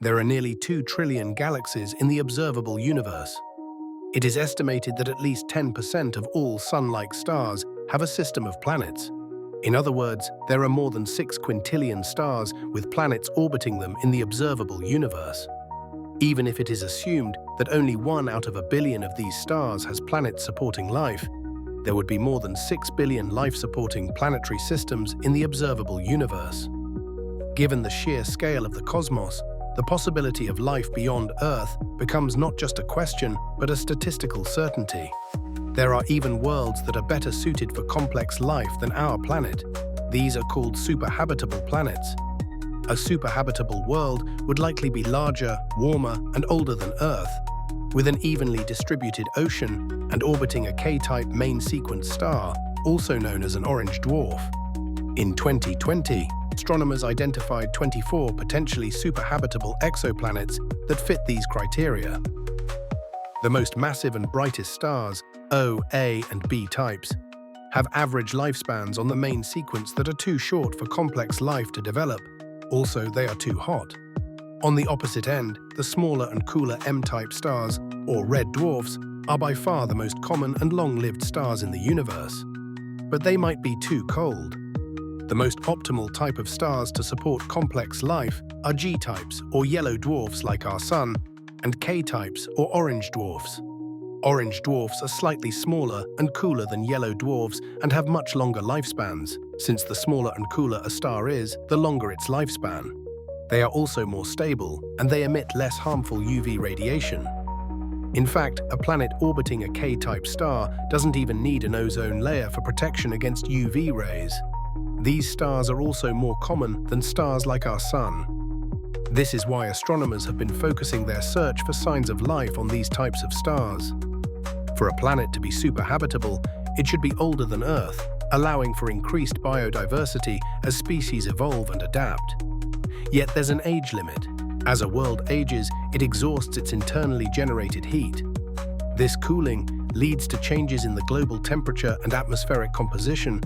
There are nearly 2 trillion galaxies in the observable universe. It is estimated that at least 10% of all Sun-like stars have a system of planets. In other words, there are more than 6 quintillion stars with planets orbiting them in the observable universe. Even if it is assumed that only 1 out of a billion of these stars has planets supporting life, there would be more than 6 billion life-supporting planetary systems in the observable universe. Given the sheer scale of the cosmos, the possibility of life beyond Earth becomes not just a question, but a statistical certainty. There are even worlds that are better suited for complex life than our planet. These are called super habitable planets. A super habitable world would likely be larger, warmer, and older than Earth, with an evenly distributed ocean and orbiting a K-type main sequence star, also known as an orange dwarf. In 2020, astronomers identified 24 potentially super habitable exoplanets that fit these criteria. The most massive and brightest stars, O, A, and B types, have average lifespans on the main sequence that are too short for complex life to develop. Also, they are too hot. On the opposite end, the smaller and cooler M-type stars, or red dwarfs, are by far the most common and long-lived stars in the universe. But they might be too cold. The most optimal type of stars to support complex life are G-types, or yellow dwarfs like our Sun, and K-types, or orange dwarfs. Orange dwarfs are slightly smaller and cooler than yellow dwarfs and have much longer lifespans. Since the smaller and cooler a star is, the longer its lifespan. They are also more stable, and they emit less harmful UV radiation. In fact, a planet orbiting a K-type star doesn't even need an ozone layer for protection against UV rays. These stars are also more common than stars like our Sun. This is why astronomers have been focusing their search for signs of life on these types of stars. For a planet to be super habitable, it should be older than Earth, allowing for increased biodiversity as species evolve and adapt. Yet there's an age limit. As a world ages, it exhausts its internally generated heat. This cooling leads to changes in the global temperature and atmospheric composition,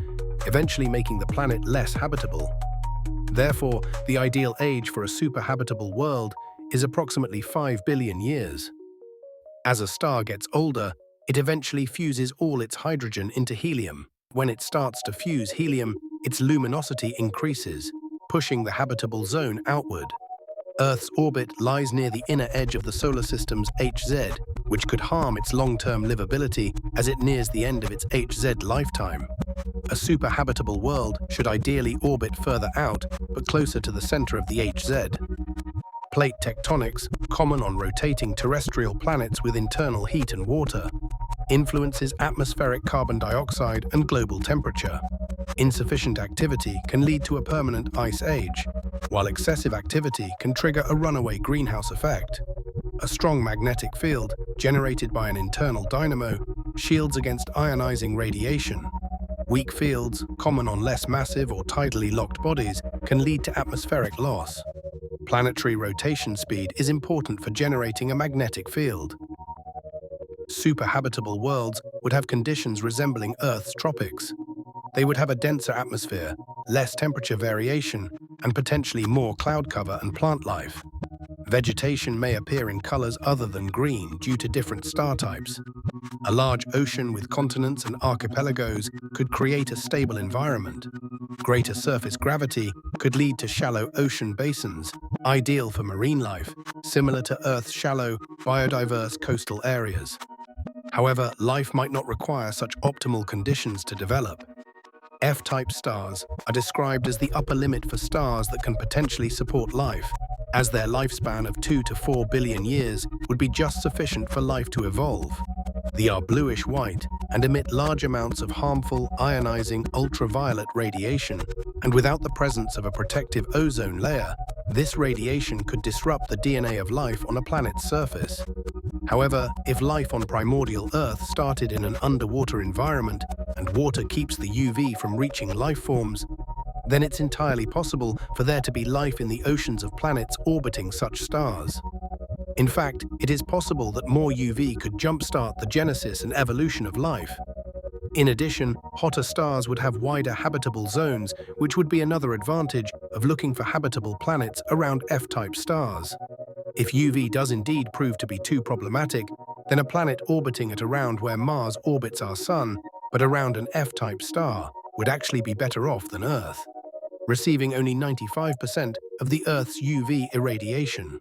eventually making the planet less habitable. Therefore, the ideal age for a super habitable world is approximately 5 billion years. As a star gets older, it eventually fuses all its hydrogen into helium. When it starts to fuse helium, its luminosity increases, pushing the habitable zone outward. Earth's orbit lies near the inner edge of the solar system's HZ, which could harm its long-term livability as it nears the end of its HZ lifetime. A super habitable world should ideally orbit further out, but closer to the center of the HZ. Plate tectonics, common on rotating terrestrial planets with internal heat and water, influences atmospheric carbon dioxide and global temperature. Insufficient activity can lead to a permanent ice age, while excessive activity can trigger a runaway greenhouse effect. A strong magnetic field, generated by an internal dynamo, shields against ionizing radiation. Weak fields, common on less massive or tidally locked bodies, can lead to atmospheric loss. Planetary rotation speed is important for generating a magnetic field. Super habitable worlds would have conditions resembling Earth's tropics. They would have a denser atmosphere, less temperature variation, and potentially more cloud cover and plant life. Vegetation may appear in colors other than green due to different star types. A large ocean with continents and archipelagos could create a stable environment. Greater surface gravity could lead to shallow ocean basins, ideal for marine life, similar to Earth's shallow, biodiverse coastal areas. However, life might not require such optimal conditions to develop. F-type stars are described as the upper limit for stars that can potentially support life, as their lifespan of 2 to 4 billion years would be just sufficient for life to evolve. They are bluish-white and emit large amounts of harmful, ionizing ultraviolet radiation, and without the presence of a protective ozone layer, this radiation could disrupt the DNA of life on a planet's surface. However, if life on primordial Earth started in an underwater environment and water keeps the UV from reaching life forms, then it's entirely possible for there to be life in the oceans of planets orbiting such stars. In fact, it is possible that more UV could jumpstart the genesis and evolution of life. In addition, hotter stars would have wider habitable zones, which would be another advantage of looking for habitable planets around F-type stars. If UV does indeed prove to be too problematic, then a planet orbiting at around where Mars orbits our Sun, but around an F-type star, would actually be better off than Earth, receiving only 95% of the Earth's UV irradiation.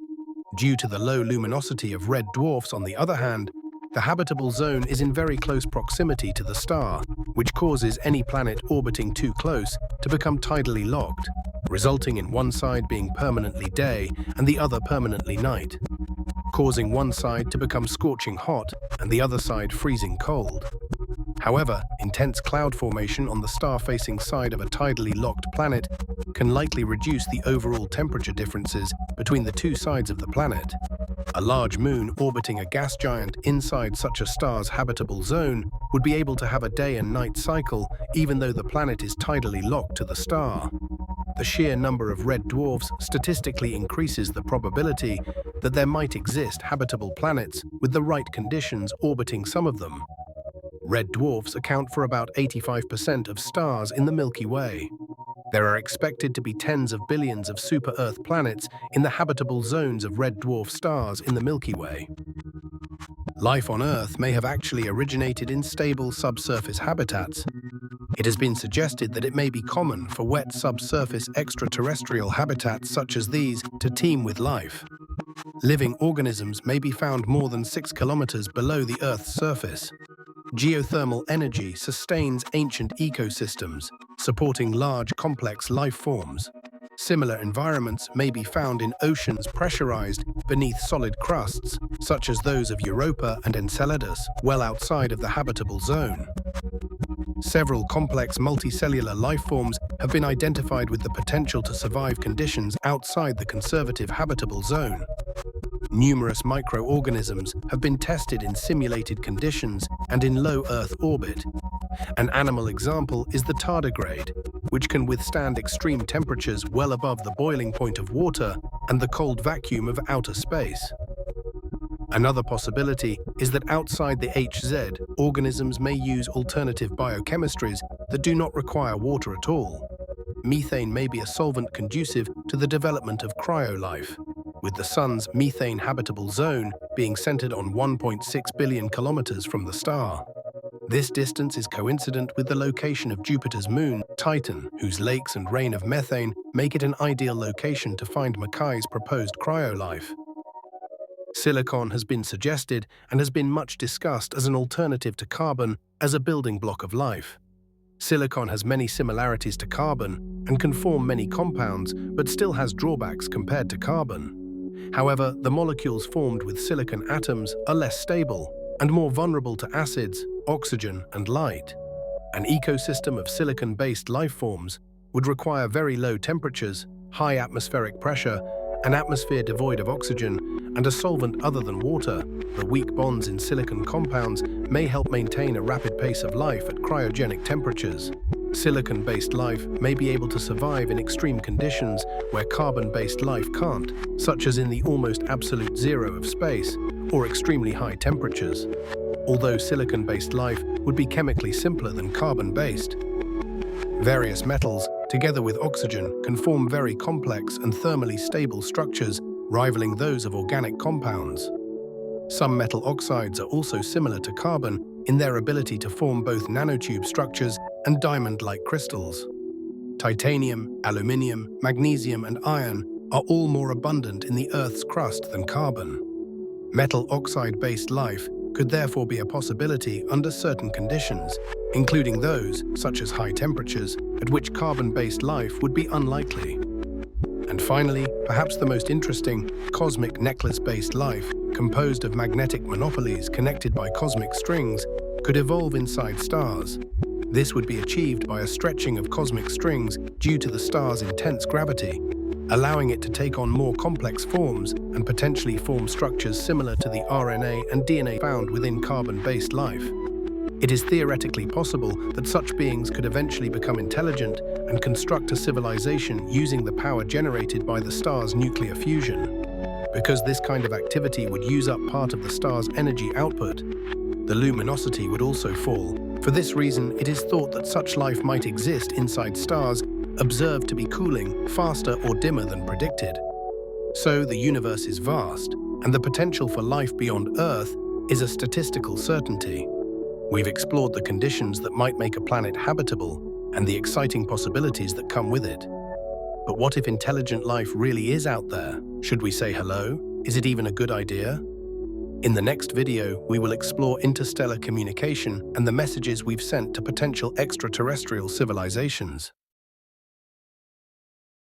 Due to the low luminosity of red dwarfs, on the other hand, the habitable zone is in very close proximity to the star, which causes any planet orbiting too close to become tidally locked, resulting in one side being permanently day and the other permanently night, causing one side to become scorching hot and the other side freezing cold. However, intense cloud formation on the star-facing side of a tidally locked planet can likely reduce the overall temperature differences between the two sides of the planet. A large moon orbiting a gas giant inside such a star's habitable zone would be able to have a day and night cycle even though the planet is tidally locked to the star. The sheer number of red dwarfs statistically increases the probability that there might exist habitable planets with the right conditions orbiting some of them. Red dwarfs account for about 85% of stars in the Milky Way. There are expected to be tens of billions of super-Earth planets in the habitable zones of red dwarf stars in the Milky Way. Life on Earth may have actually originated in stable subsurface habitats. It has been suggested that it may be common for wet subsurface extraterrestrial habitats such as these to teem with life. Living organisms may be found more than 6 kilometers below the Earth's surface. Geothermal energy sustains ancient ecosystems, supporting large, complex life forms. Similar environments may be found in oceans pressurized beneath solid crusts, such as those of Europa and Enceladus, well outside of the habitable zone. Several complex multicellular life forms have been identified with the potential to survive conditions outside the conservative habitable zone. Numerous microorganisms have been tested in simulated conditions and in low Earth orbit. An animal example is the tardigrade, which can withstand extreme temperatures well above the boiling point of water and the cold vacuum of outer space. Another possibility is that outside the HZ, organisms may use alternative biochemistries that do not require water at all. Methane may be a solvent conducive to the development of cryolife, with the Sun's methane habitable zone being centered on 1.6 billion kilometers from the star. This distance is coincident with the location of Jupiter's moon, Titan, whose lakes and rain of methane make it an ideal location to find Mackay's proposed cryolife. Silicon has been suggested and has been much discussed as an alternative to carbon as a building block of life. Silicon has many similarities to carbon and can form many compounds, but still has drawbacks compared to carbon. However, the molecules formed with silicon atoms are less stable and more vulnerable to acids, oxygen, and light. An ecosystem of silicon-based life forms would require very low temperatures, high atmospheric pressure, an atmosphere devoid of oxygen, and a solvent other than water. The weak bonds in silicon compounds may help maintain a rapid pace of life at cryogenic temperatures. Silicon-based life may be able to survive in extreme conditions where carbon-based life can't, such as in the almost absolute zero of space or extremely high temperatures. Although silicon-based life would be chemically simpler than carbon-based. Various metals, together with oxygen, can form very complex and thermally stable structures, rivaling those of organic compounds. Some metal oxides are also similar to carbon in their ability to form both nanotube structures and diamond-like crystals. Titanium, aluminium, magnesium, and iron are all more abundant in the Earth's crust than carbon. Metal oxide-based life could therefore be a possibility under certain conditions, including those, such as high temperatures, at which carbon-based life would be unlikely. And finally, perhaps the most interesting, cosmic necklace-based life, composed of magnetic monopolies connected by cosmic strings, could evolve inside stars. This would be achieved by a stretching of cosmic strings due to the star's intense gravity, allowing it to take on more complex forms and potentially form structures similar to the RNA and DNA found within carbon-based life. It is theoretically possible that such beings could eventually become intelligent and construct a civilization using the power generated by the star's nuclear fusion. Because this kind of activity would use up part of the star's energy output, the luminosity would also fall. For this reason, it is thought that such life might exist inside stars observed to be cooling faster or dimmer than predicted. So the universe is vast, and the potential for life beyond Earth is a statistical certainty. We've explored the conditions that might make a planet habitable and the exciting possibilities that come with it. But what if intelligent life really is out there? Should we say hello? Is it even a good idea? In the next video, we will explore interstellar communication and the messages we've sent to potential extraterrestrial civilizations.